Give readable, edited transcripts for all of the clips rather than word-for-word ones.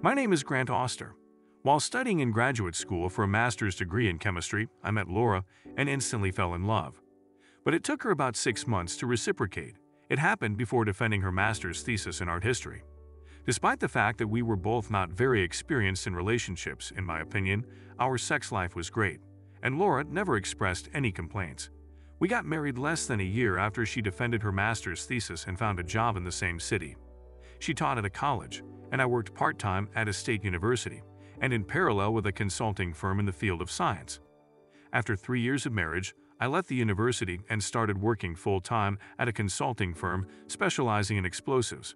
My name is Grant Oster. While studying in graduate school for a master's degree in chemistry, I met Laura and instantly fell in love. But it took her about 6 months to reciprocate. It happened before defending her master's thesis in art history. Despite the fact that we were both not very experienced in relationships, in my opinion, our sex life was great, and Laura never expressed any complaints. We got married less than a year after she defended her master's thesis and found a job in the same city. She taught at a college, and I worked part-time at a state university, and in parallel with a consulting firm in the field of science. After 3 years of marriage, I left the university and started working full-time at a consulting firm specializing in explosives.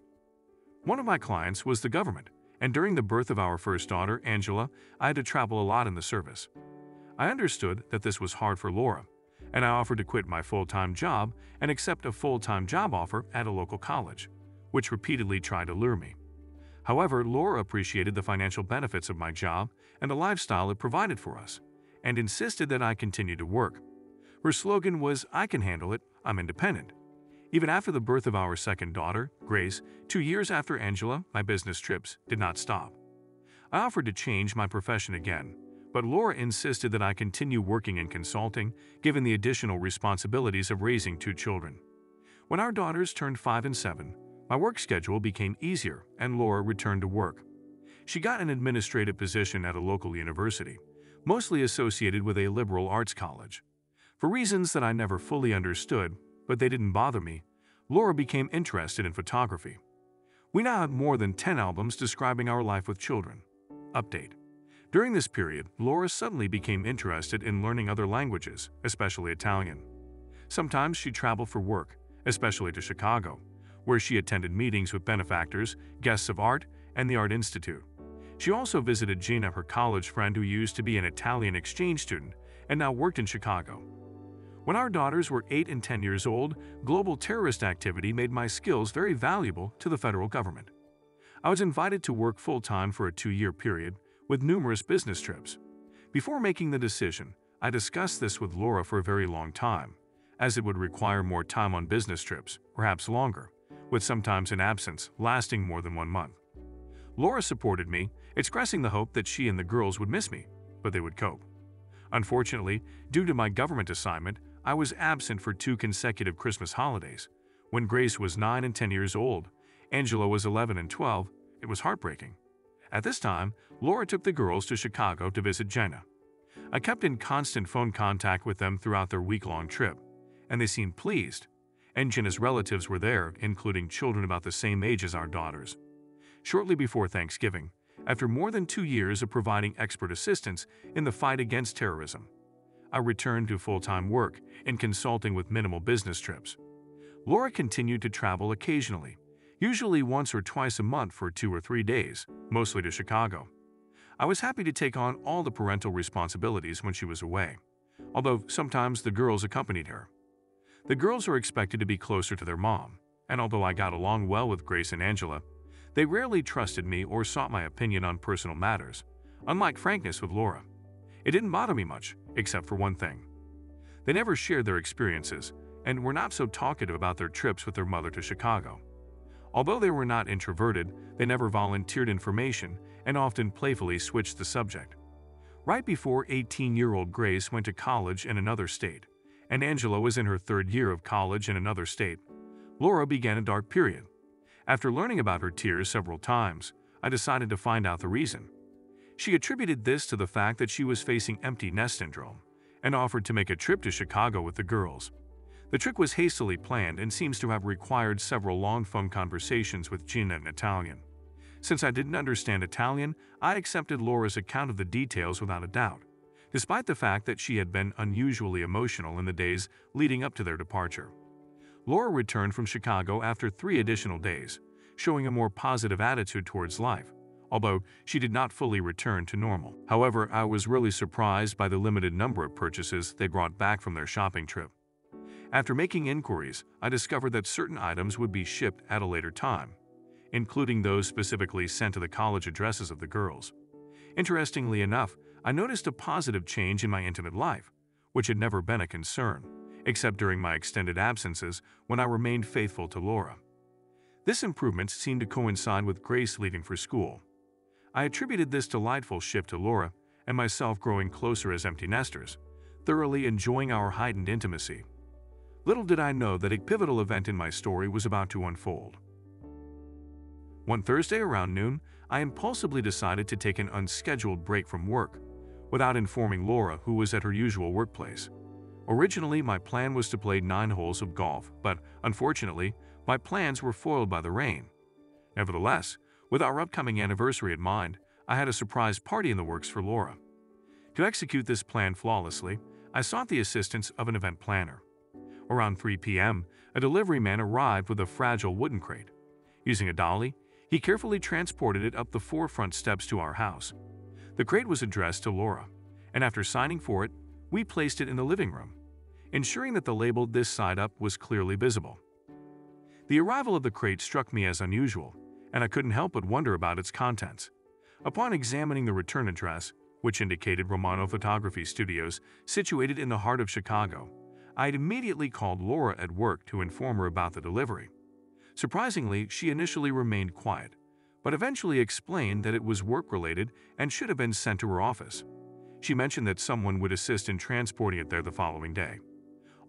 One of my clients was the government, and during the birth of our first daughter, Angela, I had to travel a lot in the service. I understood that this was hard for Laura, and I offered to quit my full-time job and accept a full-time job offer at a local college, which repeatedly tried to lure me. However, Laura appreciated the financial benefits of my job and the lifestyle it provided for us, and insisted that I continue to work. Her slogan was, "I can handle it, I'm independent." Even after the birth of our second daughter, Grace, 2 years after Angela, my business trips did not stop. I offered to change my profession again, but Laura insisted that I continue working in consulting, given the additional responsibilities of raising 2 children. When our daughters turned 5 and 7, my work schedule became easier and Laura returned to work. She got an administrative position at a local university, mostly associated with a liberal arts college. For reasons that I never fully understood, but they didn't bother me, Laura became interested in photography. We now have more than 10 albums describing our life with children. Update. During this period, Laura suddenly became interested in learning other languages, especially Italian. Sometimes she traveled for work, especially to Chicago, where she attended meetings with benefactors, guests of art, and the Art Institute. She also visited Gina, her college friend who used to be an Italian exchange student and now worked in Chicago. When our daughters were 8 and 10 years old, global terrorist activity made my skills very valuable to the federal government. I was invited to work full-time for a 2-year period, with numerous business trips. Before making the decision, I discussed this with Laura for a very long time, as it would require more time on business trips, perhaps longer, with sometimes an absence lasting more than 1 month. Laura supported me, expressing the hope that she and the girls would miss me, but they would cope. Unfortunately, due to my government assignment, I was absent for 2 consecutive Christmas holidays. When Grace was 9 and 10 years old, Angela was 11 and 12, it was heartbreaking. At this time, Laura took the girls to Chicago to visit Jenna. I kept in constant phone contact with them throughout their week-long trip, and they seemed pleased. And Jenna's relatives were there, including children about the same age as our daughters. Shortly before Thanksgiving, after more than 2 years of providing expert assistance in the fight against terrorism, I returned to full-time work in consulting with minimal business trips. Laura continued to travel occasionally, usually once or twice a month for 2 or 3 days, mostly to Chicago. I was happy to take on all the parental responsibilities when she was away, although sometimes the girls accompanied her. The girls are expected to be closer to their mom, and although I got along well with Grace and Angela, they rarely trusted me or sought my opinion on personal matters, unlike frankness with Laura. It didn't bother me much, except for one thing. They never shared their experiences, and were not so talkative about their trips with their mother to Chicago. Although they were not introverted, they never volunteered information and often playfully switched the subject. Right before 18-year-old Grace went to college in another state, and Angela was in her 3rd year of college in another state, Laura began a dark period. After learning about her tears several times, I decided to find out the reason. She attributed this to the fact that she was facing empty nest syndrome and offered to make a trip to Chicago with the girls. The trip was hastily planned and seems to have required several long phone conversations with Gina in Italian. Since I didn't understand Italian, I accepted Laura's account of the details without a doubt, despite the fact that she had been unusually emotional in the days leading up to their departure. Laura returned from Chicago after 3 additional days, showing a more positive attitude towards life, although she did not fully return to normal. However, I was really surprised by the limited number of purchases they brought back from their shopping trip. After making inquiries, I discovered that certain items would be shipped at a later time, including those specifically sent to the college addresses of the girls. Interestingly enough, I noticed a positive change in my intimate life, which had never been a concern, except during my extended absences when I remained faithful to Laura. This improvement seemed to coincide with Grace leaving for school. I attributed this delightful shift to Laura and myself growing closer as empty nesters, thoroughly enjoying our heightened intimacy. Little did I know that a pivotal event in my story was about to unfold. One Thursday around noon, I impulsively decided to take an unscheduled break from work, without informing Laura, who was at her usual workplace. Originally, my plan was to play 9 holes of golf, but unfortunately, my plans were foiled by the rain. Nevertheless, with our upcoming anniversary in mind, I had a surprise party in the works for Laura. To execute this plan flawlessly, I sought the assistance of an event planner. Around 3 p.m., a delivery man arrived with a fragile wooden crate. Using a dolly, he carefully transported it up the 4 front steps to our house. The crate was addressed to Laura, and after signing for it, we placed it in the living room, ensuring that the label "This side up" was clearly visible. The arrival of the crate struck me as unusual, and I couldn't help but wonder about its contents. Upon examining the return address, which indicated Romano Photography Studios, situated in the heart of Chicago, I had immediately called Laura at work to inform her about the delivery. Surprisingly, she initially remained quiet, but eventually explained that it was work-related and should have been sent to her office. She mentioned that someone would assist in transporting it there the following day.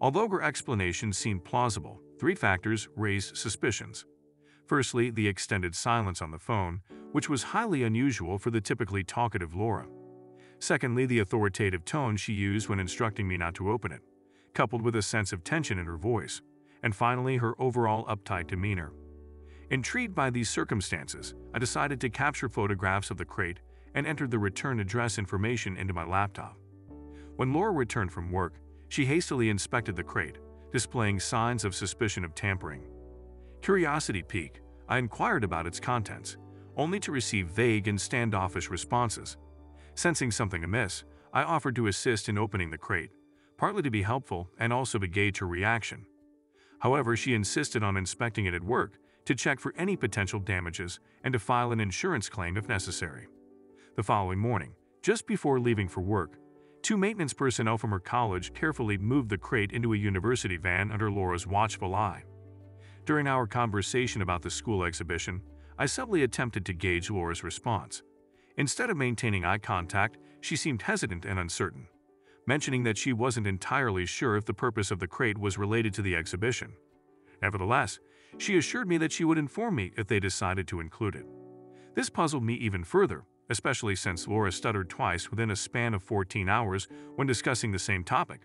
Although her explanation seemed plausible, 3 factors raised suspicions. Firstly, the extended silence on the phone, which was highly unusual for the typically talkative Laura. Secondly, the authoritative tone she used when instructing me not to open it, coupled with a sense of tension in her voice. And finally, her overall uptight demeanor. Intrigued by these circumstances, I decided to capture photographs of the crate and entered the return address information into my laptop. When Laura returned from work, she hastily inspected the crate, displaying signs of suspicion of tampering. Curiosity piqued, I inquired about its contents, only to receive vague and standoffish responses. Sensing something amiss, I offered to assist in opening the crate, partly to be helpful and also to gauge her reaction. However, she insisted on inspecting it at work to check for any potential damages and to file an insurance claim if necessary. The following morning, just before leaving for work, 2 maintenance personnel from her college carefully moved the crate into a university van under Laura's watchful eye. During our conversation about the school exhibition, I subtly attempted to gauge Laura's response. Instead of maintaining eye contact, she seemed hesitant and uncertain, mentioning that she wasn't entirely sure if the purpose of the crate was related to the exhibition. Nevertheless, she assured me that she would inform me if they decided to include it. This puzzled me even further, especially since Laura stuttered twice within a span of 14 hours when discussing the same topic.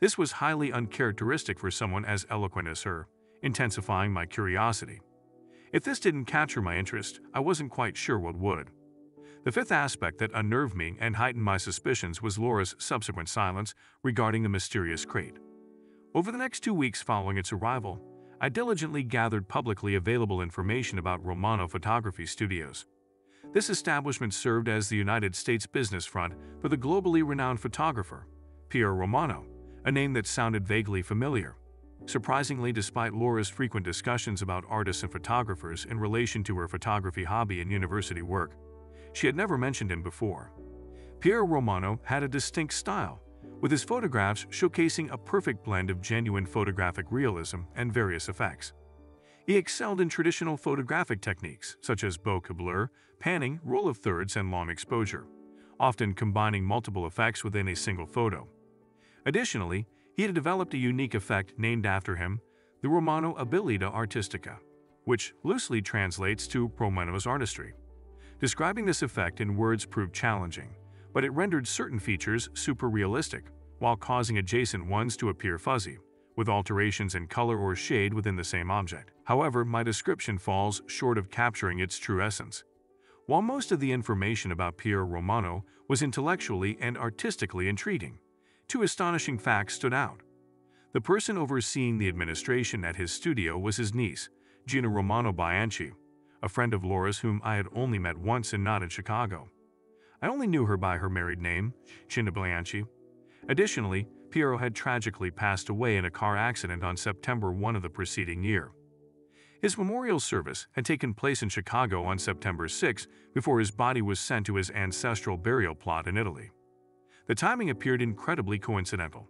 This was highly uncharacteristic for someone as eloquent as her, intensifying my curiosity. If this didn't capture my interest, I wasn't quite sure what would. The 5th aspect that unnerved me and heightened my suspicions was Laura's subsequent silence regarding the mysterious crate. Over the next 2 weeks following its arrival, I diligently gathered publicly available information about Romano Photography Studios. This establishment served as the United States business front for the globally renowned photographer, Piero Romano, a name that sounded vaguely familiar. Surprisingly, despite Laura's frequent discussions about artists and photographers in relation to her photography hobby and university work, she had never mentioned him before. Piero Romano had a distinct style, with his photographs showcasing a perfect blend of genuine photographic realism and various effects. He excelled in traditional photographic techniques such as bokeh blur, panning, rule of thirds, and long exposure, often combining multiple effects within a single photo. Additionally, he had developed a unique effect named after him, the Romano abilità artistica, which loosely translates to Romano's artistry. Describing this effect in words proved challenging, but it rendered certain features super realistic, while causing adjacent ones to appear fuzzy, with alterations in color or shade within the same object. However, my description falls short of capturing its true essence. While most of the information about Piero Romano was intellectually and artistically intriguing, 2 astonishing facts stood out. The person overseeing the administration at his studio was his niece, Gina Romano Bianchi, a friend of Laura's whom I had only met once and not in Chicago. I only knew her by her married name, Gina Bianchi. Additionally, Piero had tragically passed away in a car accident on September 1 of the preceding year. His memorial service had taken place in Chicago on September 6 before his body was sent to his ancestral burial plot in Italy. The timing appeared incredibly coincidental.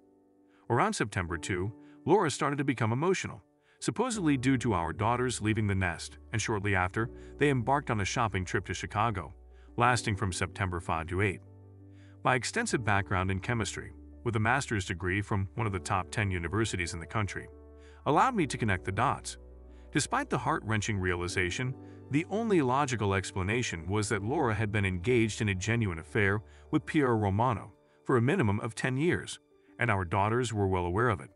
Around September 2, Laura started to become emotional, supposedly due to our daughters leaving the nest, and shortly after, they embarked on a shopping trip to Chicago, lasting from September 5 to 8. My extensive background in chemistry, with a master's degree from one of the top 10 universities in the country, allowed me to connect the dots. Despite the heart-wrenching realization, the only logical explanation was that Laura had been engaged in a genuine affair with Piero Romano for a minimum of 10 years, and our daughters were well aware of it.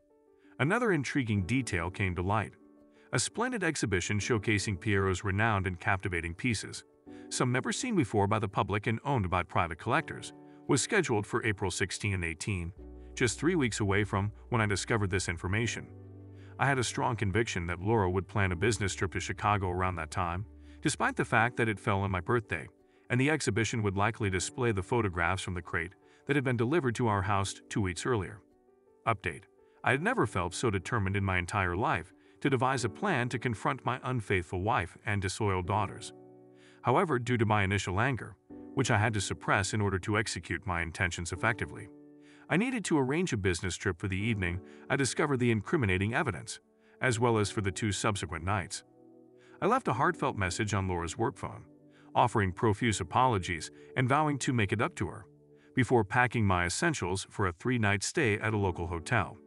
Another intriguing detail came to light. A splendid exhibition showcasing Piero's renowned and captivating pieces, some never seen before by the public and owned by private collectors, was scheduled for April 16 and 18, just 3 weeks away from when I discovered this information. I had a strong conviction that Laura would plan a business trip to Chicago around that time, despite the fact that it fell on my birthday, and the exhibition would likely display the photographs from the crate that had been delivered to our house 2 weeks earlier. Update: I had never felt so determined in my entire life to devise a plan to confront my unfaithful wife and disloyal daughters. However, due to my initial anger, which I had to suppress in order to execute my intentions effectively, I needed to arrange a business trip for the evening I discovered the incriminating evidence, as well as for the 2 subsequent nights. I left a heartfelt message on Laura's work phone, offering profuse apologies and vowing to make it up to her, before packing my essentials for a 3-night stay at a local hotel.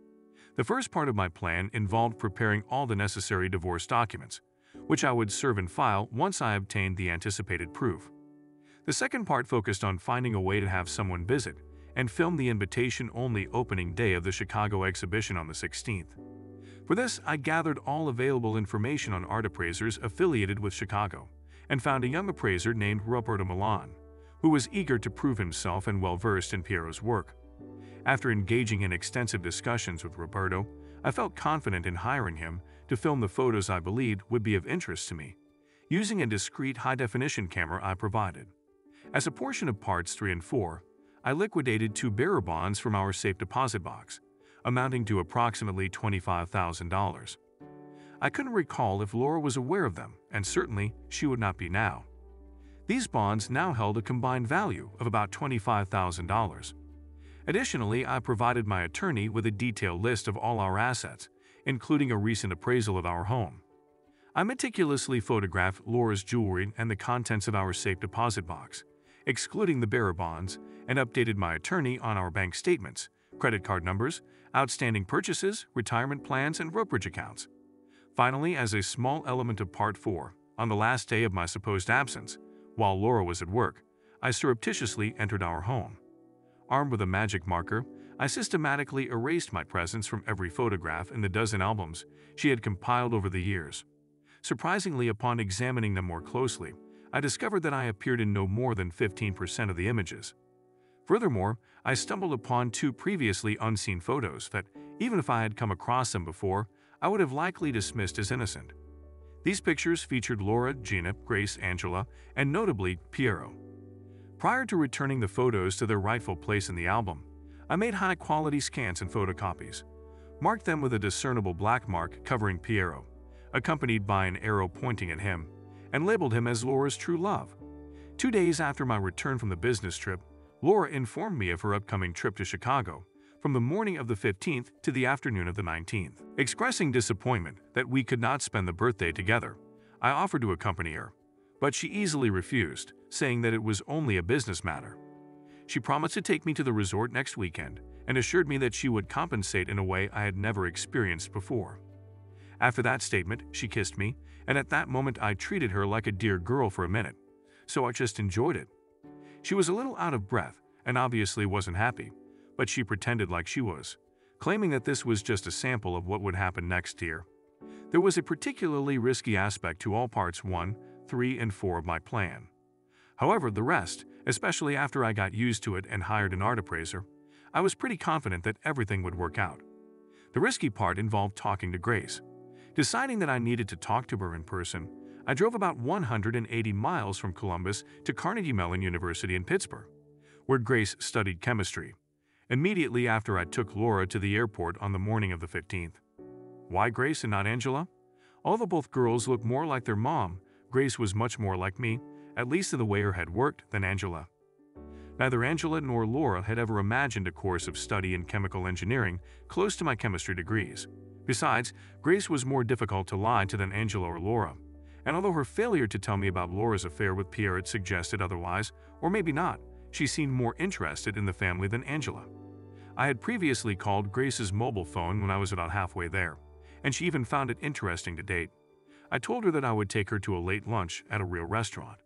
The first part of my plan involved preparing all the necessary divorce documents, which I would serve and file once I obtained the anticipated proof. The second part focused on finding a way to have someone visit and film the invitation-only opening day of the Chicago exhibition on the 16th. For this, I gathered all available information on art appraisers affiliated with Chicago and found a young appraiser named Roberto Milan, who was eager to prove himself and well-versed in Piero's work. After engaging in extensive discussions with Roberto, I felt confident in hiring him to film the photos I believed would be of interest to me, using a discreet high-definition camera I provided. As a portion of parts 3 and 4, I liquidated 2 bearer bonds from our safe deposit box, amounting to approximately $25,000. I couldn't recall if Laura was aware of them, and certainly she would not be now. These bonds now held a combined value of about $25,000. Additionally, I provided my attorney with a detailed list of all our assets, including a recent appraisal of our home. I meticulously photographed Laura's jewelry and the contents of our safe deposit box, excluding the bearer bonds, and updated my attorney on our bank statements, credit card numbers, outstanding purchases, retirement plans, and brokerage accounts. Finally, as a small element of Part 4, on the last day of my supposed absence, while Laura was at work, I surreptitiously entered our home. Armed with a magic marker, I systematically erased my presence from every photograph in the dozen albums she had compiled over the years. Surprisingly, upon examining them more closely, I discovered that I appeared in no more than 15% of the images. Furthermore, I stumbled upon 2 previously unseen photos that, even if I had come across them before, I would have likely dismissed as innocent. These pictures featured Laura, Gina, Grace, Angela, and notably Piero. Prior to returning the photos to their rightful place in the album, I made high-quality scans and photocopies, marked them with a discernible black mark covering Piero, accompanied by an arrow pointing at him, and labeled him as Laura's true love. 2 days after my return from the business trip, Laura informed me of her upcoming trip to Chicago, from the morning of the 15th to the afternoon of the 19th. Expressing disappointment that we could not spend the birthday together, I offered to accompany her, but she easily refused, saying that it was only a business matter. She promised to take me to the resort next weekend and assured me that she would compensate in a way I had never experienced before. After that statement, she kissed me, and at that moment I treated her like a dear girl for a minute, so I just enjoyed it. She was a little out of breath and obviously wasn't happy, but she pretended like she was, claiming that this was just a sample of what would happen next year. There was a particularly risky aspect to all parts 1, 3, and 4 of my plan. However, the rest, especially after I got used to it and hired an art appraiser, I was pretty confident that everything would work out. The risky part involved talking to Grace. Deciding that I needed to talk to her in person, I drove about 180 miles from Columbus to Carnegie Mellon University in Pittsburgh, where Grace studied chemistry, immediately after I took Laura to the airport on the morning of the 15th. Why Grace and not Angela? Although both girls looked more like their mom, Grace was much more like me, at least in the way her head worked, than Angela. Neither Angela nor Laura had ever imagined a course of study in chemical engineering close to my chemistry degrees. Besides, Grace was more difficult to lie to than Angela or Laura, And although her failure to tell me about Laura's affair with Pierrot suggested otherwise, or maybe not, she seemed more interested in the family than Angela. I had previously called Grace's mobile phone when I was about halfway there, and she even found it interesting to date. I told her that I would take her to a late lunch at a real restaurant.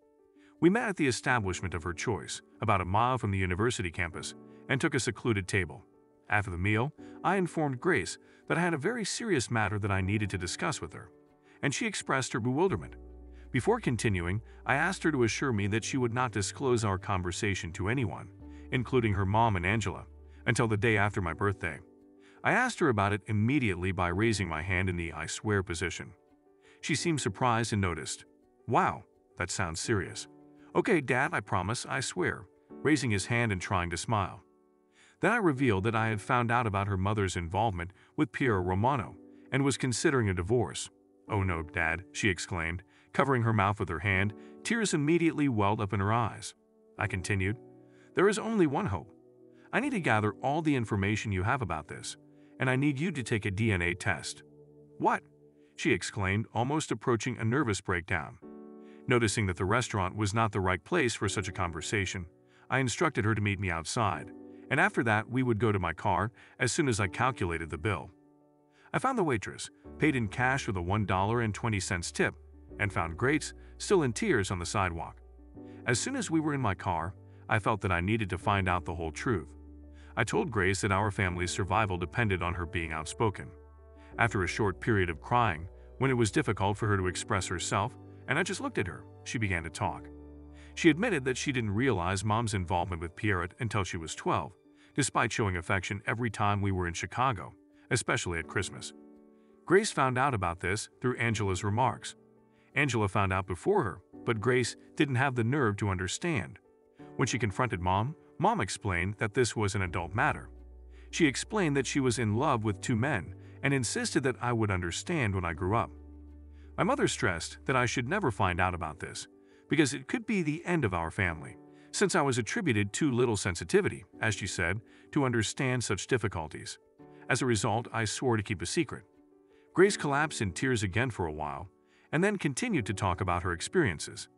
We met at the establishment of her choice, about a mile from the university campus, and took a secluded table. After the meal, I informed Grace that I had a very serious matter that I needed to discuss with her, and she expressed her bewilderment. Before continuing, I asked her to assure me that she would not disclose our conversation to anyone, including her mom and Angela, until the day after my birthday. I asked her about it immediately by raising my hand in the "I swear" position. She seemed surprised and noticed. "Wow, that sounds serious." "Okay, Dad, I promise, I swear," raising his hand and trying to smile. Then I revealed that I had found out about her mother's involvement with Piero Romano and was considering a divorce. "Oh no, Dad," she exclaimed, covering her mouth with her hand. Tears immediately welled up in her eyes. I continued, "There is only one hope. I need to gather all the information you have about this, and I need you to take a DNA test." "What?" she exclaimed, almost approaching a nervous breakdown. Noticing that the restaurant was not the right place for such a conversation, I instructed her to meet me outside, and after that we would go to my car as soon as I calculated the bill. I found the waitress, paid in cash with a $1.20 tip, and found Grace still in tears on the sidewalk. As soon as we were in my car, I felt that I needed to find out the whole truth. I told Grace that our family's survival depended on her being outspoken. After a short period of crying, when it was difficult for her to express herself, and I just looked at her, she began to talk. She admitted that she didn't realize Mom's involvement with Pierrot until she was 12, despite showing affection every time we were in Chicago, especially at Christmas. Grace found out about this through Angela's remarks. Angela found out before her, but Grace didn't have the nerve to understand. When she confronted Mom explained that this was an adult matter. She explained that she was in love with two men and insisted that I would understand when I grew up. My mother stressed that I should never find out about this, because it could be the end of our family, since I was attributed too little sensitivity, as she said, to understand such difficulties. As a result, I swore to keep a secret. Grace collapsed in tears again for a while, and then continued to talk about her experiences.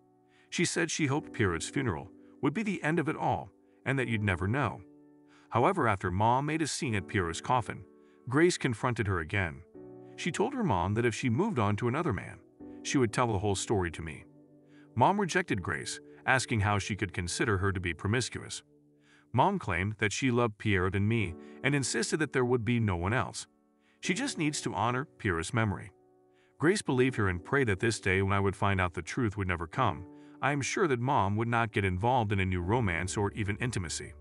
She said she hoped Pierrot's funeral would be the end of it all, and that you'd never know. However, after Mom made a scene at Pierrot's coffin, Grace confronted her again. She told her mom that if she moved on to another man, she would tell the whole story to me. Mom rejected Grace, asking how she could consider her to be promiscuous. Mom claimed that she loved Pierrot and me and insisted that there would be no one else. She just needs to honor Pierrot's memory. Grace believed her and prayed that this day when I would find out the truth would never come. I am sure that Mom would not get involved in a new romance or even intimacy.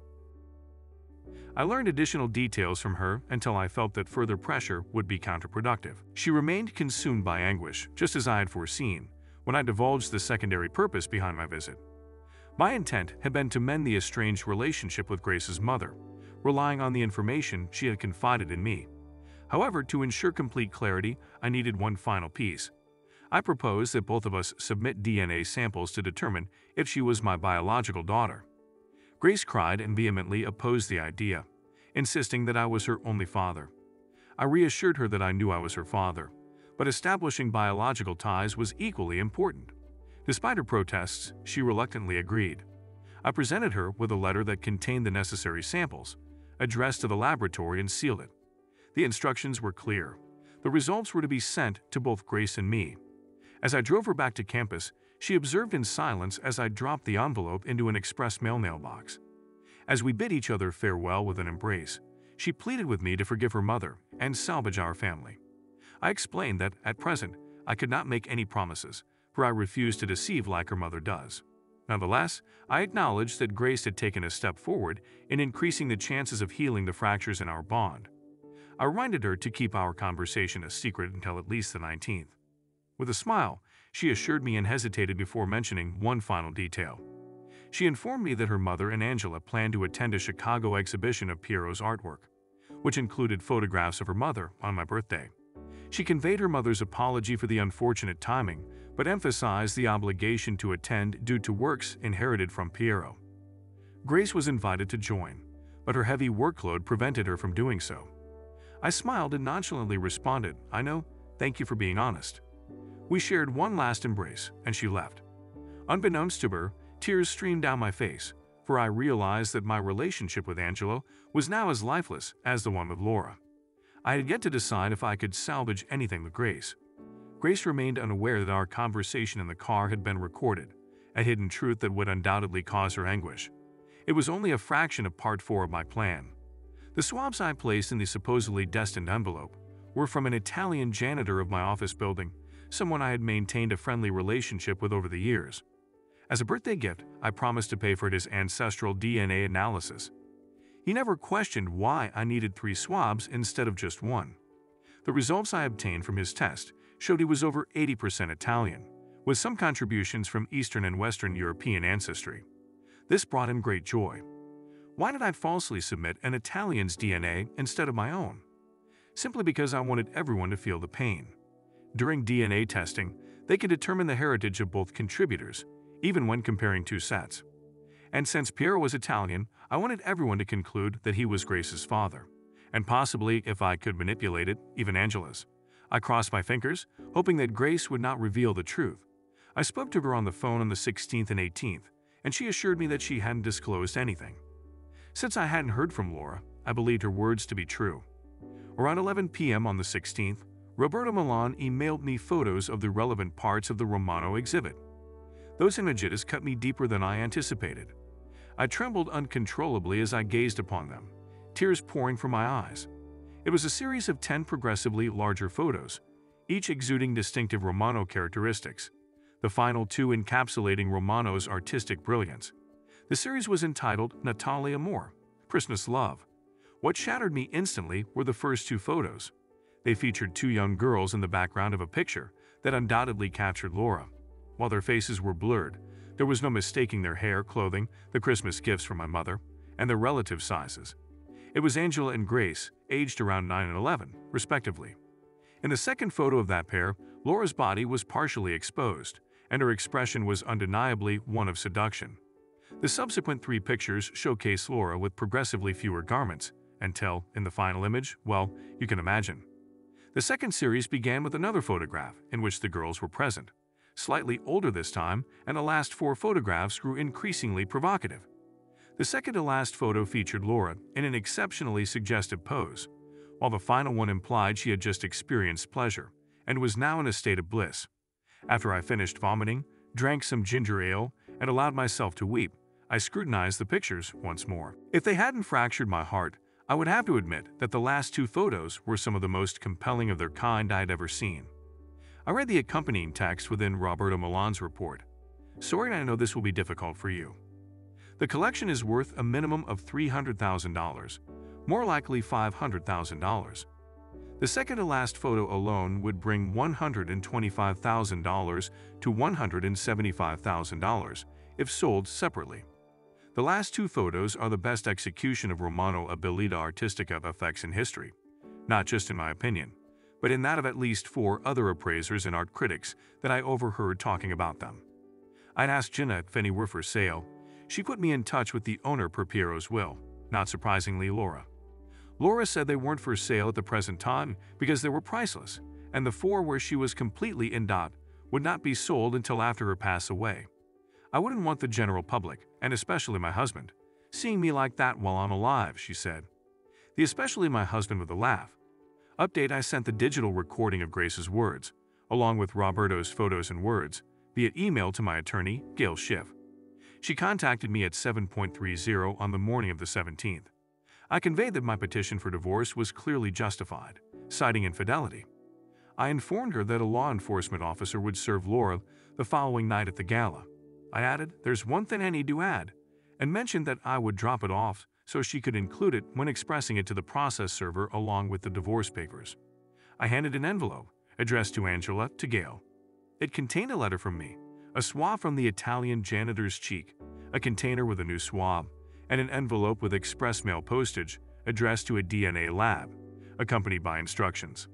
I learned additional details from her until I felt that further pressure would be counterproductive. She remained consumed by anguish, just as I had foreseen, when I divulged the secondary purpose behind my visit. My intent had been to mend the estranged relationship with Grace's mother, relying on the information she had confided in me. However, to ensure complete clarity, I needed one final piece. I proposed that both of us submit DNA samples to determine if she was my biological daughter. Grace cried and vehemently opposed the idea, insisting that I was her only father. I reassured her that I knew I was her father, but establishing biological ties was equally important. Despite her protests, she reluctantly agreed. I presented her with a letter that contained the necessary samples, addressed to the laboratory, and sealed it. The instructions were clear. The results were to be sent to both Grace and me. As I drove her back to campus, she observed in silence as I dropped the envelope into an express mail mailbox. As we bid each other farewell with an embrace, she pleaded with me to forgive her mother and salvage our family. I explained that, at present, I could not make any promises, for I refused to deceive like her mother does. Nonetheless, I acknowledged that Grace had taken a step forward in increasing the chances of healing the fractures in our bond. I reminded her to keep our conversation a secret until at least the 19th. With a smile, she assured me and hesitated before mentioning one final detail. She informed me that her mother and Angela planned to attend a Chicago exhibition of Pierrot's artwork, which included photographs of her mother on my birthday. She conveyed her mother's apology for the unfortunate timing, but emphasized the obligation to attend due to works inherited from Pierrot. Grace was invited to join, but her heavy workload prevented her from doing so. I smiled and nonchalantly responded, "I know, thank you for being honest." We shared one last embrace, and she left. Unbeknownst to her, tears streamed down my face, for I realized that my relationship with Angela was now as lifeless as the one with Laura. I had yet to decide if I could salvage anything with Grace. Grace remained unaware that our conversation in the car had been recorded, a hidden truth that would undoubtedly cause her anguish. It was only a fraction of part 4 of my plan. The swabs I placed in the supposedly destined envelope were from an Italian janitor of my office building, someone I had maintained a friendly relationship with over the years. As a birthday gift, I promised to pay for his ancestral DNA analysis. He never questioned why I needed 3 swabs instead of just 1. The results I obtained from his test showed he was over 80% Italian, with some contributions from Eastern and Western European ancestry. This brought him great joy. Why did I falsely submit an Italian's DNA instead of my own? Simply because I wanted everyone to feel the pain. During DNA testing, they can determine the heritage of both contributors, even when comparing 2 sets. And since Piero was Italian, I wanted everyone to conclude that he was Grace's father, and possibly, if I could manipulate it, even Angela's. I crossed my fingers, hoping that Grace would not reveal the truth. I spoke to her on the phone on the 16th and 18th, and she assured me that she hadn't disclosed anything. Since I hadn't heard from Laura, I believed her words to be true. Around 11 p.m. on the 16th, Roberto Milan emailed me photos of the relevant parts of the Romano exhibit. Those images cut me deeper than I anticipated. I trembled uncontrollably as I gazed upon them, tears pouring from my eyes. It was a series of 10 progressively larger photos, each exuding distinctive Romano characteristics, the final 2 encapsulating Romano's artistic brilliance. The series was entitled Natale Amor, Christmas Love. What shattered me instantly were the first 2 photos. They featured 2 young girls in the background of a picture that undoubtedly captured Laura. While their faces were blurred, there was no mistaking their hair, clothing, the Christmas gifts from my mother, and their relative sizes. It was Angela and Grace, aged around 9 and 11, respectively. In the second photo of that pair, Laura's body was partially exposed, and her expression was undeniably one of seduction. The subsequent 3 pictures showcase Laura with progressively fewer garments, until, in the final image, well, you can imagine. The second series began with another photograph in which the girls were present, slightly older this time, and the last 4 photographs grew increasingly provocative. The second-to-last photo featured Laura in an exceptionally suggestive pose, while the final one implied she had just experienced pleasure and was now in a state of bliss. After I finished vomiting, drank some ginger ale, and allowed myself to weep, I scrutinized the pictures once more. If they hadn't fractured my heart, I would have to admit that the last 2 photos were some of the most compelling of their kind I'd ever seen. I read the accompanying text within Roberto Milan's report. Sorry, I know this will be difficult for you. The collection is worth a minimum of $300,000, more likely $500,000. The second-to-last photo alone would bring $125,000 to $175,000 if sold separately. The last 2 photos are the best execution of Romano abilita artistica effects in history, not just in my opinion, but in that of at least 4 other appraisers and art critics that I overheard talking about them. I'd asked Jenna if any were for sale. She put me in touch with the owner per Piero's will, not surprisingly Laura. Laura said they weren't for sale at the present time because they were priceless, and the 4 where she was completely in dot would not be sold until after her pass away. I wouldn't want the general public, and especially my husband, seeing me like that while I'm alive, she said. The especially my husband with a laugh. Update: I sent the digital recording of Grace's words, along with Roberto's photos and words, via email to my attorney, Gail Schiff. She contacted me at 7:30 on the morning of the 17th. I conveyed that my petition for divorce was clearly justified, citing infidelity. I informed her that a law enforcement officer would serve Laura the following night at the gala. I added, "There's one thing I need to add," and mentioned that I would drop it off so she could include it when expressing it to the process server along with the divorce papers. I handed an envelope, addressed to Angela, to Gail. It contained a letter from me, a swab from the Italian janitor's cheek, a container with a new swab, and an envelope with express mail postage addressed to a DNA lab, accompanied by instructions.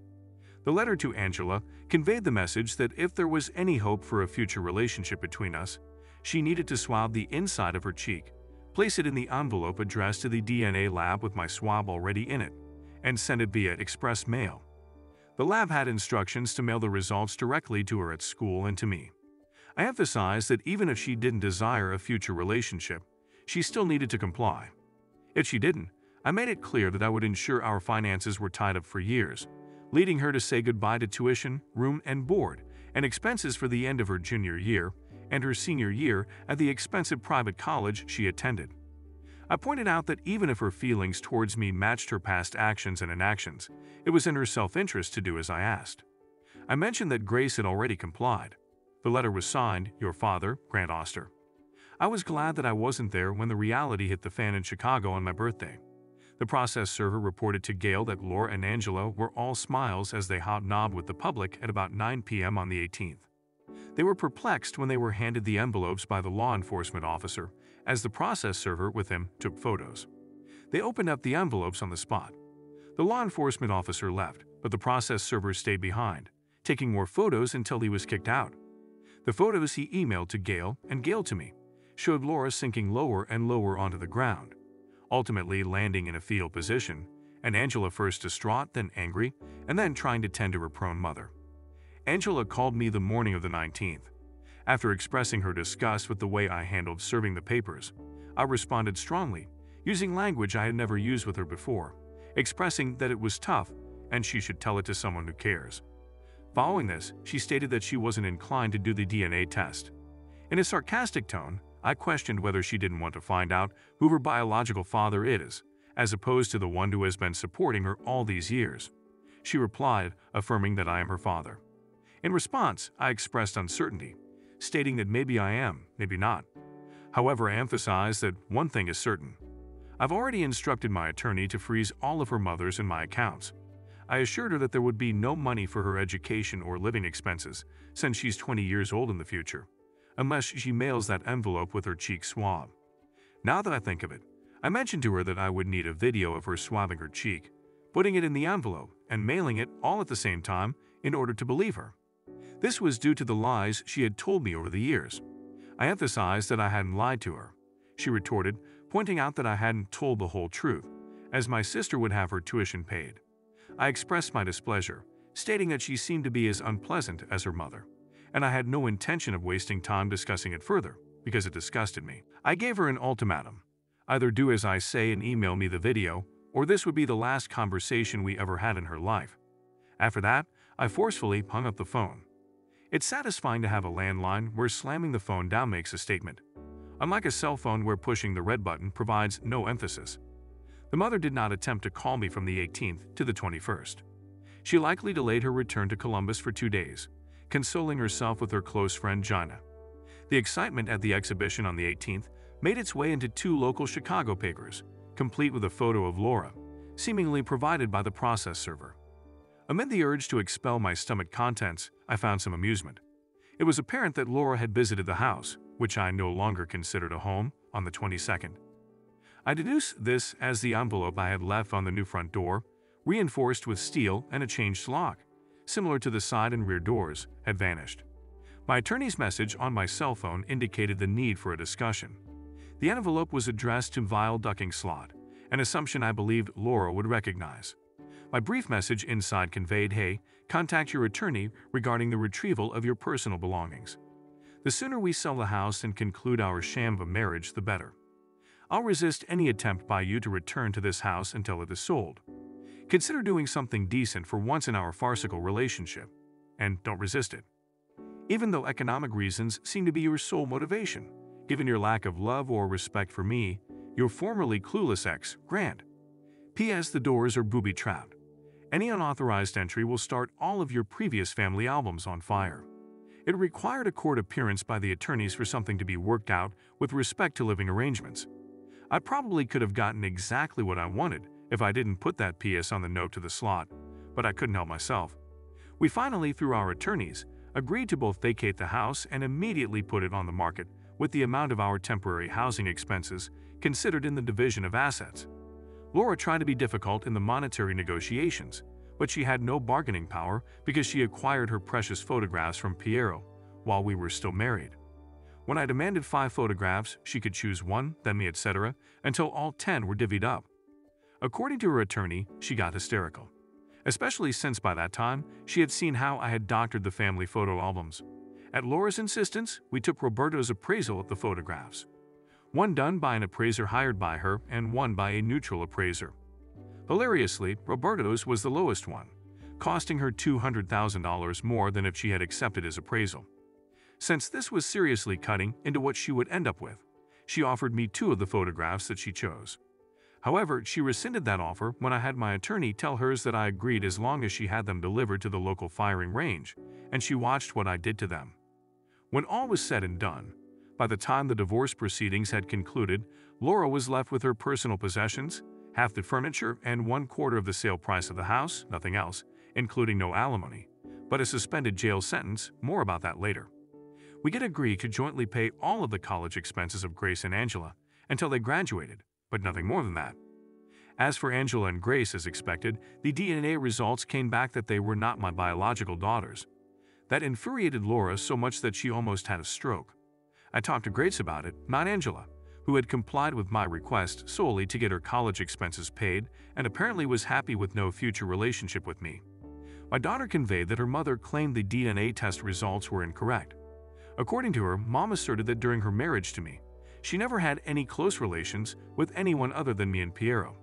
The letter to Angela conveyed the message that if there was any hope for a future relationship between us, she needed to swab the inside of her cheek, place it in the envelope addressed to the DNA lab with my swab already in it, and send it via express mail. The lab had instructions to mail the results directly to her at school and to me. I emphasized that even if she didn't desire a future relationship, she still needed to comply. If she didn't, I made it clear that I would ensure our finances were tied up for years, leading her to say goodbye to tuition, room and board, and expenses for the end of her junior year and her senior year at the expensive private college she attended. I pointed out that even if her feelings towards me matched her past actions and inactions, it was in her self-interest to do as I asked. I mentioned that Grace had already complied. The letter was signed, Your Father, Grant Oster. I was glad that I wasn't there when the reality hit the fan in Chicago on my birthday. The process server reported to Gail that Laura and Angela were all smiles as they hobnobbed with the public at about 9 p.m. on the 18th. They were perplexed when they were handed the envelopes by the law enforcement officer, as the process server with him took photos. They opened up the envelopes on the spot. The law enforcement officer left, but the process server stayed behind, taking more photos until he was kicked out. The photos he emailed to Gail and Gail to me showed Laura sinking lower and lower onto the ground, ultimately landing in a fetal position, and Angela first distraught, then angry, and then trying to tend to her prone mother. Angela called me the morning of the 19th. After expressing her disgust with the way I handled serving the papers, I responded strongly, using language I had never used with her before, expressing that it was tough and she should tell it to someone who cares. Following this, she stated that she wasn't inclined to do the DNA test. In a sarcastic tone, I questioned whether she didn't want to find out who her biological father is, as opposed to the one who has been supporting her all these years. She replied, affirming that I am her father. In response, I expressed uncertainty, stating that maybe I am, maybe not. However, I emphasized that one thing is certain. I've already instructed my attorney to freeze all of her mother's and my accounts. I assured her that there would be no money for her education or living expenses, since she's 20 years old in the future, unless she mails that envelope with her cheek swab. Now that I think of it, I mentioned to her that I would need a video of her swabbing her cheek, putting it in the envelope, and mailing it all at the same time in order to believe her. This was due to the lies she had told me over the years. I emphasized that I hadn't lied to her. She retorted, pointing out that I hadn't told the whole truth, as my sister would have her tuition paid. I expressed my displeasure, stating that she seemed to be as unpleasant as her mother, and I had no intention of wasting time discussing it further, because it disgusted me. I gave her an ultimatum. Either do as I say and email me the video, or this would be the last conversation we ever had in her life. After that, I forcefully hung up the phone. It's satisfying to have a landline where slamming the phone down makes a statement, unlike a cell phone where pushing the red button provides no emphasis. The mother did not attempt to call me from the 18th to the 21st. She likely delayed her return to Columbus for 2 days, consoling herself with her close friend Gina. The excitement at the exhibition on the 18th made its way into 2 local Chicago papers, complete with a photo of Laura, seemingly provided by the process server. Amid the urge to expel my stomach contents, I found some amusement. It was apparent that Laura had visited the house, which I no longer considered a home, on the 22nd. I deduced this as the envelope I had left on the new front door, reinforced with steel and a changed lock, similar to the side and rear doors, had vanished. My attorney's message on my cell phone indicated the need for a discussion. The envelope was addressed to Vile Ducking Slot, an assumption I believed Laura would recognize. My brief message inside conveyed, hey, contact your attorney regarding the retrieval of your personal belongings. The sooner we sell the house and conclude our sham of a marriage, the better. I'll resist any attempt by you to return to this house until it is sold. Consider doing something decent for once in our farcical relationship, and don't resist it. Even though economic reasons seem to be your sole motivation, given your lack of love or respect for me, your formerly clueless ex, Grant. P.S. The doors are booby-trapped. Any unauthorized entry will start all of your previous family albums on fire. It required a court appearance by the attorneys for something to be worked out with respect to living arrangements. I probably could have gotten exactly what I wanted if I didn't put that PS on the note to the slot, but I couldn't help myself. We finally, through our attorneys, agreed to both vacate the house and immediately put it on the market with the amount of our temporary housing expenses considered in the division of assets. Laura tried to be difficult in the monetary negotiations, but she had no bargaining power because she acquired her precious photographs from Piero while we were still married. When I demanded 5 photographs, she could choose 1, then me, etc., until all 10 were divvied up. According to her attorney, she got hysterical. especially since by that time she had seen how I had doctored the family photo albums. At Laura's insistence, we took Roberto's appraisal of the photographs. One done by an appraiser hired by her and one by a neutral appraiser. Hilariously, Roberto's was the lowest one, costing her $200,000 more than if she had accepted his appraisal. Since this was seriously cutting into what she would end up with, she offered me 2 of the photographs that she chose. However, she rescinded that offer when I had my attorney tell hers that I agreed as long as she had them delivered to the local firing range, and she watched what I did to them. When all was said and done, by the time the divorce proceedings had concluded, Laura was left with her personal possessions, half the furniture and 1/4 of the sale price of the house, nothing else, including no alimony, but a suspended jail sentence. More about that later. We did agree to jointly pay all of the college expenses of Grace and Angela until they graduated, but nothing more than that. As for Angela and Grace, as expected, the DNA results came back that they were not my biological daughters. That infuriated Laura so much that she almost had a stroke. I talked to Grace about it, not Angela, who had complied with my request solely to get her college expenses paid and apparently was happy with no future relationship with me. My daughter conveyed that her mother claimed the DNA test results were incorrect. According to her, Mom asserted that during her marriage to me, she never had any close relations with anyone other than me and Piero.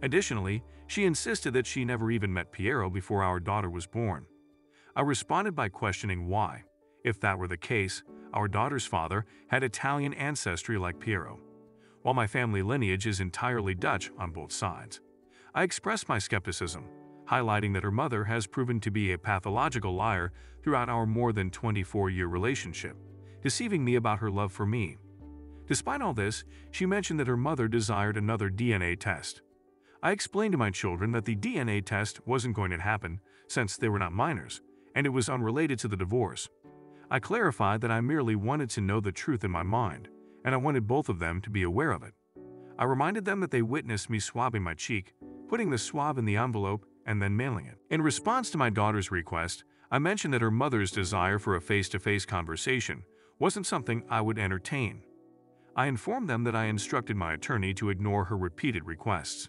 Additionally, she insisted that she never even met Piero before our daughter was born. I responded by questioning why, if that were the case, our daughter's father had Italian ancestry like Piero, while my family lineage is entirely Dutch on both sides. I expressed my skepticism, highlighting that her mother has proven to be a pathological liar throughout our more than 24-year relationship, deceiving me about her love for me. Despite all this, she mentioned that her mother desired another DNA test. I explained to my children that the DNA test wasn't going to happen since they were not minors, and it was unrelated to the divorce. I clarified that I merely wanted to know the truth in my mind, and I wanted both of them to be aware of it. I reminded them that they witnessed me swabbing my cheek, putting the swab in the envelope, and then mailing it. In response to my daughter's request, I mentioned that her mother's desire for a face-to-face conversation wasn't something I would entertain. I informed them that I instructed my attorney to ignore her repeated requests.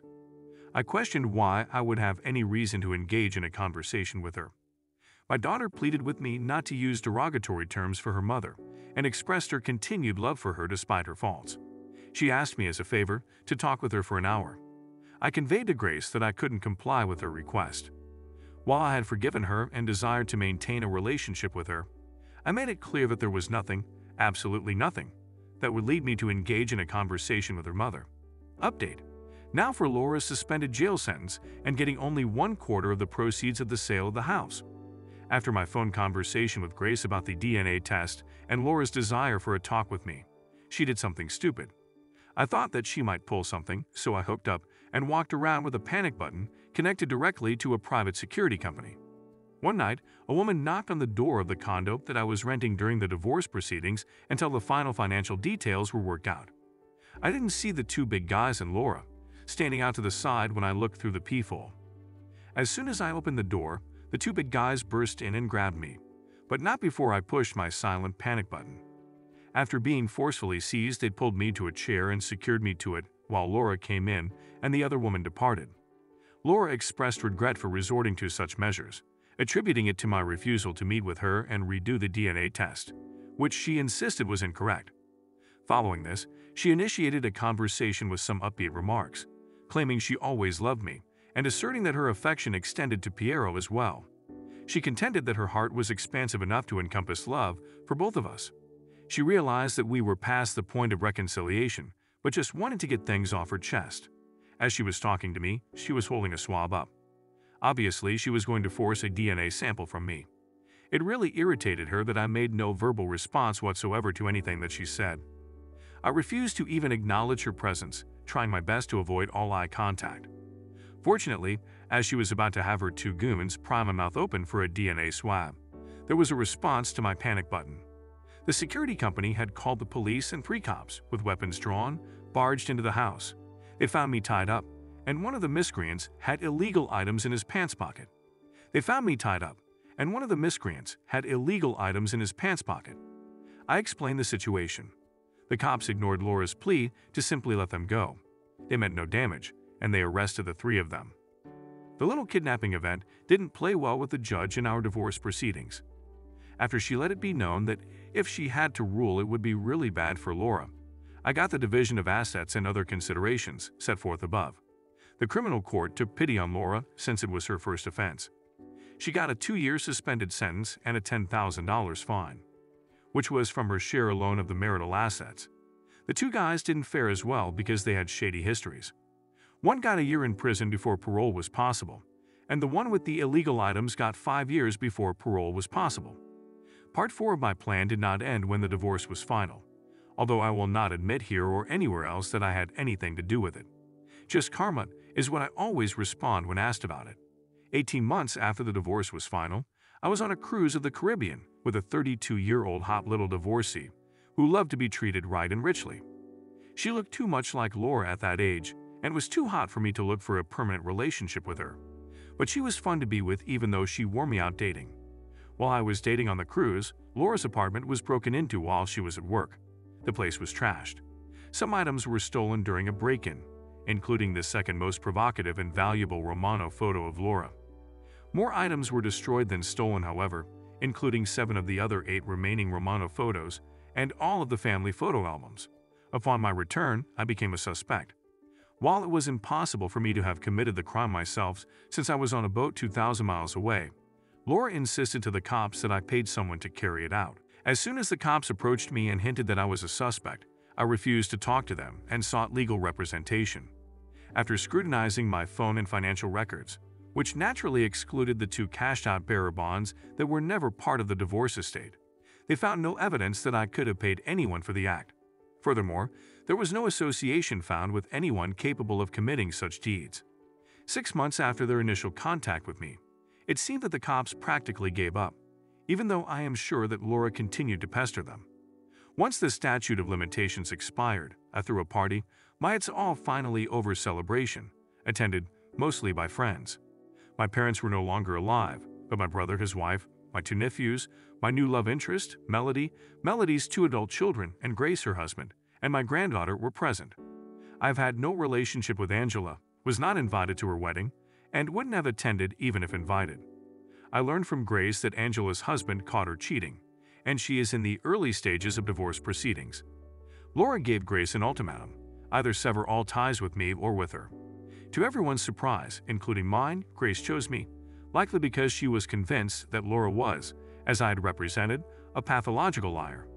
I questioned why I would have any reason to engage in a conversation with her. My daughter pleaded with me not to use derogatory terms for her mother and expressed her continued love for her despite her faults. She asked me as a favor to talk with her for an hour. I conveyed to Grace that I couldn't comply with her request. While I had forgiven her and desired to maintain a relationship with her, I made it clear that there was nothing, absolutely nothing, that would lead me to engage in a conversation with her mother. Update. Now for Laura's suspended jail sentence and getting only 1/4 of the proceeds of the sale of the house. After my phone conversation with Grace about the DNA test and Laura's desire for a talk with me, she did something stupid. I thought that she might pull something, so I hooked up and walked around with a panic button connected directly to a private security company. One night, a woman knocked on the door of the condo that I was renting during the divorce proceedings until the final financial details were worked out. I didn't see the 2 big guys and Laura standing out to the side when I looked through the peephole. As soon as I opened the door, the 2 big guys burst in and grabbed me, but not before I pushed my silent panic button. After being forcefully seized, they pulled me to a chair and secured me to it while Laura came in and the other woman departed. Laura expressed regret for resorting to such measures, attributing it to my refusal to meet with her and redo the DNA test, which she insisted was incorrect. Following this, she initiated a conversation with some upbeat remarks, claiming she always loved me and asserting that her affection extended to Piero as well. She contended that her heart was expansive enough to encompass love for both of us. She realized that we were past the point of reconciliation, but just wanted to get things off her chest. As she was talking to me, she was holding a swab up. Obviously, she was going to force a DNA sample from me. It really irritated her that I made no verbal response whatsoever to anything that she said. I refused to even acknowledge her presence, trying my best to avoid all eye contact. Fortunately, as she was about to have her 2 goons pry my mouth open for a DNA swab, there was a response to my panic button. The security company had called the police and 3 cops, with weapons drawn, barged into the house. They found me tied up, and one of the miscreants had illegal items in his pants pocket. They found me tied up, and one of the miscreants had illegal items in his pants pocket. I explained the situation. The cops ignored Laura's plea to simply let them go. They meant no damage, and they arrested the 3 of them. The little kidnapping event didn't play well with the judge in our divorce proceedings. After she let it be known that if she had to rule it would be really bad for Laura, I got the division of assets and other considerations set forth above. The criminal court took pity on Laura since it was her first offense. She got a 2-year suspended sentence and a $10,000 fine, which was from her share alone of the marital assets. The two guys didn't fare as well because they had shady histories. One got a year in prison before parole was possible, and the one with the illegal items got 5 years before parole was possible. Part 4 of my plan did not end when the divorce was final, although I will not admit here or anywhere else that I had anything to do with it. Just karma is what I always respond when asked about it. 18 months after the divorce was final, I was on a cruise of the Caribbean with a 32-year-old hot little divorcee who loved to be treated right and richly. She looked too much like Laura at that age and was too hot for me to look for a permanent relationship with her. But she was fun to be with even though she wore me out dating. While I was dating on the cruise, Laura's apartment was broken into while she was at work. The place was trashed. Some items were stolen during a break-in, including the second most provocative and valuable Romano photo of Laura. More items were destroyed than stolen, however, including 7 of the other 8 remaining Romano photos and all of the family photo albums. Upon my return, I became a suspect. While it was impossible for me to have committed the crime myself since I was on a boat 2,000 miles away, Laura insisted to the cops that I paid someone to carry it out. As soon as the cops approached me and hinted that I was a suspect, I refused to talk to them and sought legal representation. After scrutinizing my phone and financial records, which naturally excluded the 2 cashed-out bearer bonds that were never part of the divorce estate, they found no evidence that I could have paid anyone for the act. Furthermore, there was no association found with anyone capable of committing such deeds. 6 months after their initial contact with me, it seemed that the cops practically gave up, even though I am sure that Laura continued to pester them. Once the statute of limitations expired, I threw a party, my it's all finally over celebration, attended mostly by friends. My parents were no longer alive, but my brother, his wife, my 2 nephews, my new love interest, Melody, Melody's 2 adult children, and Grace, her husband, and my granddaughter were present. I have had no relationship with Angela, was not invited to her wedding, and wouldn't have attended even if invited. I learned from Grace that Angela's husband caught her cheating, and she is in the early stages of divorce proceedings. Laura gave Grace an ultimatum: either sever all ties with me or with her. To everyone's surprise, including mine, Grace chose me, likely because she was convinced that Laura was, as I had represented, a pathological liar.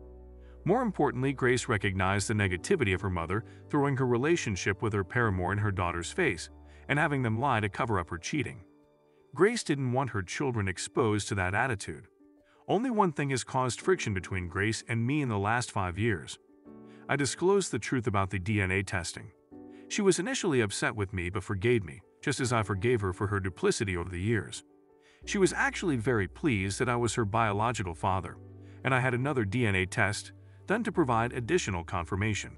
More importantly, Grace recognized the negativity of her mother throwing her relationship with her paramour in her daughter's face and having them lie to cover up her cheating. Grace didn't want her children exposed to that attitude. Only one thing has caused friction between Grace and me in the last 5 years. I disclosed the truth about the DNA testing. She was initially upset with me but forgave me, just as I forgave her for her duplicity over the years. She was actually very pleased that I was her biological father, and I had another DNA test done to provide additional confirmation.